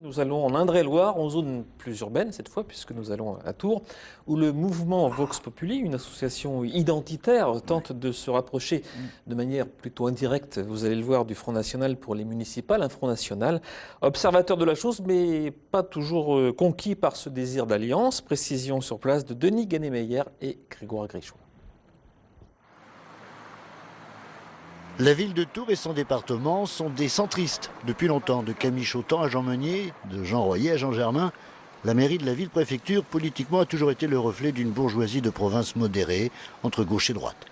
Nous allons en Indre-et-Loire, en zone plus urbaine cette fois, puisque nous allons à Tours, où le mouvement Vox Populi, une association identitaire, tente de se rapprocher de manière plutôt indirecte, vous allez le voir, du Front National pour les municipales, un Front National observateur de la chose, mais pas toujours conquis par ce désir d'alliance. Précision sur place de Denis Gannemeyer et Grégoire Grichot. La ville de Tours et son département sont des centristes depuis longtemps, de Camille Chautemps à Jean Meunier, de Jean Royer à Jean Germain. La mairie de la ville-préfecture, politiquement, a toujours été le reflet d'une bourgeoisie de province modérée, entre gauche et droite.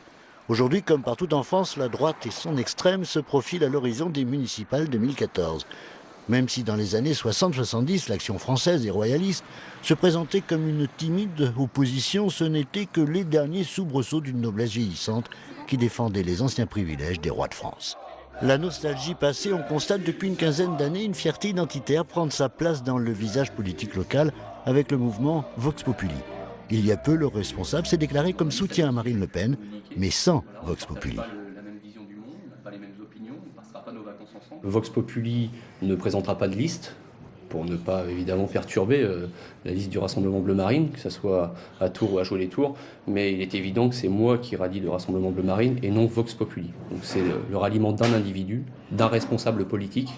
Aujourd'hui, comme partout en France, la droite et son extrême se profilent à l'horizon des municipales 2014. Même si dans les années 60-70, l'action française et royaliste se présentait comme une timide opposition, ce n'était que les derniers soubresauts d'une noblesse vieillissante qui défendait les anciens privilèges des rois de France. La nostalgie passée, on constate depuis une quinzaine d'années une fierté identitaire prendre sa place dans le visage politique local avec le mouvement Vox Populi. Il y a peu, le responsable s'est déclaré comme soutien à Marine Le Pen, mais sans Vox Populi. Vox Populi ne présentera pas de liste, pour ne pas évidemment perturber la liste du Rassemblement Bleu Marine, que ce soit à Tours ou à Cholet-Tours, mais il est évident que c'est moi qui rallie le Rassemblement Bleu Marine et non Vox Populi. Donc c'est le ralliement d'un individu, d'un responsable politique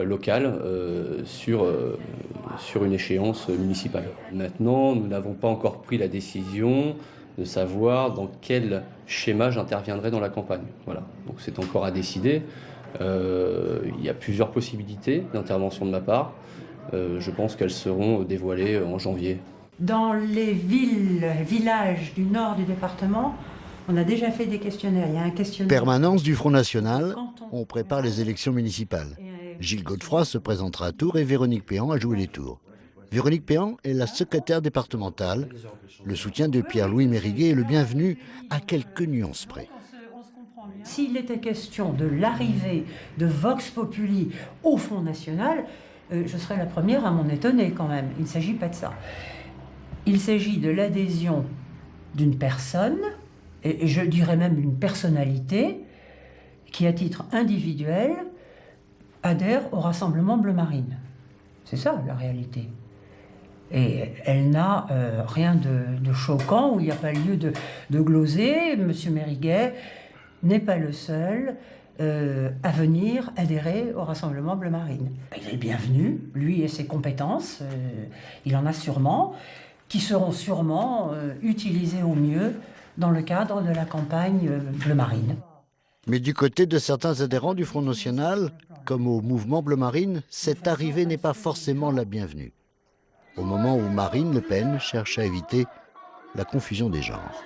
local sur une échéance municipale. Maintenant, nous n'avons pas encore pris la décision de savoir dans quel schéma j'interviendrai dans la campagne. Voilà. Donc c'est encore à décider. Il y a plusieurs possibilités d'intervention de ma part. Je pense qu'elles seront dévoilées en janvier. Dans les villages du nord du département, on a déjà fait des questionnaires. Il y a un questionnaire. Permanence du Front National, on prépare les élections municipales. Gilles Godefroy se présentera à Tours et Véronique Péan a joué les tours. Véronique Péan est la secrétaire départementale. Le soutien de Pierre-Louis Mériguet est le bienvenu à quelques nuances près. S'il était question de l'arrivée de Vox Populi au Front National, je serais la première à m'en étonner quand même. Il ne s'agit pas de ça. Il s'agit de l'adhésion d'une personne, et je dirais même d'une personnalité, qui à titre individuel adhère au Rassemblement Bleu Marine. C'est ça la réalité. Et elle n'a rien de choquant, où il n'y a pas lieu de gloser. Monsieur Mériguet n'est pas le seul à venir adhérer au Rassemblement Bleu Marine. Il est le bienvenu, lui et ses compétences, il en a sûrement, qui seront sûrement utilisées au mieux dans le cadre de la campagne Bleu Marine. Mais du côté de certains adhérents du Front National, comme au mouvement Bleu Marine, cette arrivée n'est pas forcément la bienvenue. Au moment où Marine Le Pen cherche à éviter la confusion des genres.